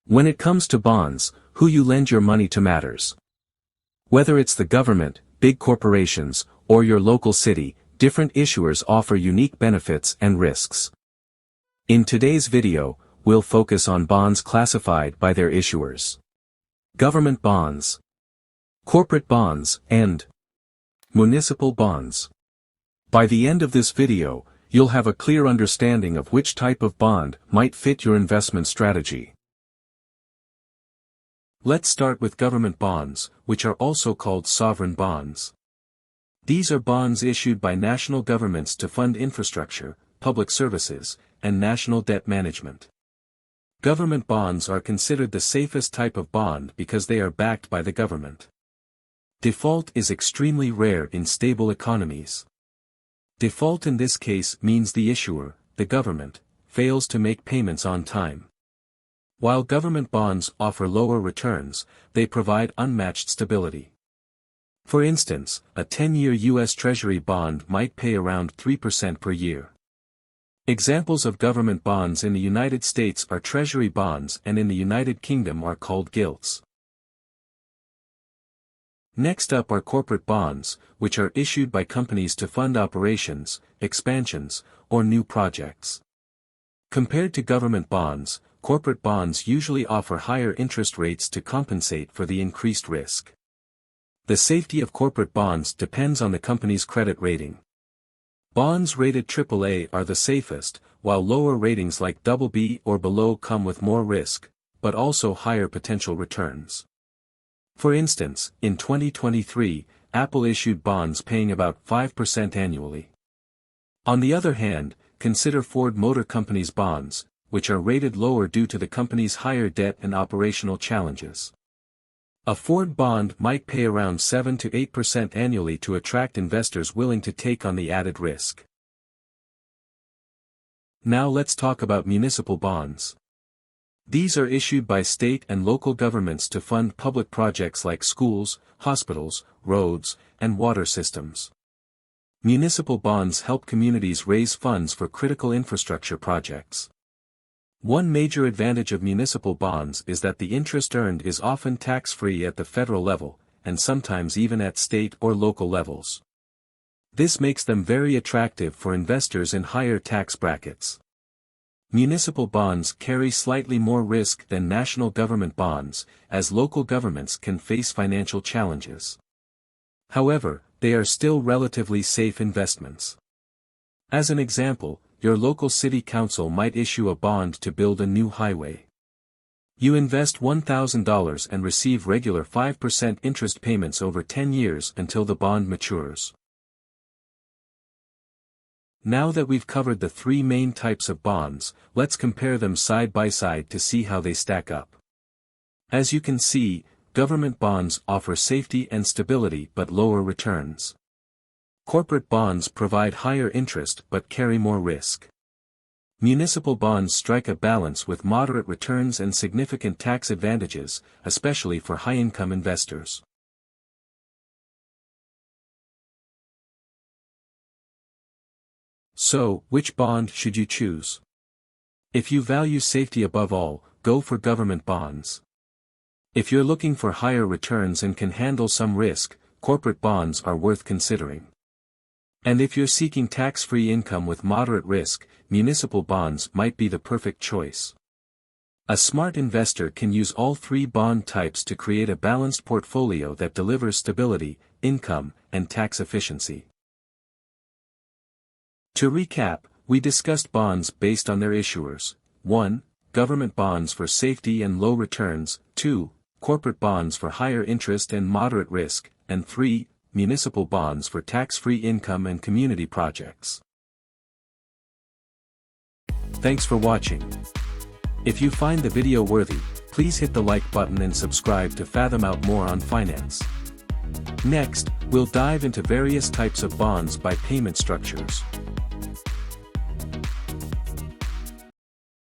When it comes to bonds, who you lend your money to matters. Whether it's the government, big corporations, or your local city, different issuers offer unique benefits and risks. In today's video, we'll focus on bonds classified by their issuers. Government bonds, corporate bonds, and municipal bonds. By the end of this video, you'll have a clear understanding of which type of bond might fit your investment strategy. Let's start with government bonds, which are also called sovereign bonds. These are bonds issued by national governments to fund infrastructure, public services, and national debt management. Government bonds are considered the safest type of bond because they are backed by the government. Default is extremely rare in stable economies. Default in this case means the issuer, the government, fails to make payments on time. While government bonds offer lower returns, they provide unmatched stability. For instance, a 10-year U.S. Treasury bond might pay around 3% per year. Examples of government bonds in the United States are Treasury bonds, and in the United Kingdom are called gilts. Next up are corporate bonds, which are issued by companies to fund operations, expansions, or new projects. Compared to government bonds, corporate bonds usually offer higher interest rates to compensate for the increased risk. The safety of corporate bonds depends on the company's credit rating. Bonds rated AAA are the safest, while lower ratings like BB or below come with more risk, but also higher potential returns. For instance, in 2023, Apple issued bonds paying about 5% annually. On the other hand, consider Ford Motor Company's bonds, which are rated lower due to the company's higher debt and operational challenges. A Ford bond might pay around 7 to 8% annually to attract investors willing to take on the added risk. Now let's talk about municipal bonds. These are issued by state and local governments to fund public projects like schools, hospitals, roads, and water systems. Municipal bonds help communities raise funds for critical infrastructure projects. One major advantage of municipal bonds is that the interest earned is often tax-free at the federal level, and sometimes even at state or local levels. This makes them very attractive for investors in higher tax brackets. Municipal bonds carry slightly more risk than national government bonds, as local governments can face financial challenges. However, they are still relatively safe investments. As an example, your local city council might issue a bond to build a new highway. You invest $1,000 and receive regular 5% interest payments over 10 years until the bond matures. Now that we've covered the three main types of bonds, let's compare them side by side to see how they stack up. As you can see, government bonds offer safety and stability but lower returns. Corporate bonds provide higher interest but carry more risk. Municipal bonds strike a balance with moderate returns and significant tax advantages, especially for high-income investors. So, which bond should you choose? If you value safety above all, go for government bonds. If you're looking for higher returns and can handle some risk, corporate bonds are worth considering. And if you're seeking tax-free income with moderate risk, municipal bonds might be the perfect choice. A smart investor can use all three bond types to create a balanced portfolio that delivers stability, income, and tax efficiency. To recap, we discussed bonds based on their issuers. 1. Government bonds for safety and low returns. 2. Corporate bonds for higher interest and moderate risk. And 3. Municipal bonds for tax-free income and community projects. Thanks for watching. If you find the video worthy, please hit the like button and subscribe to fathom out more on finance. Next, we'll dive into various types of bonds by payment structures.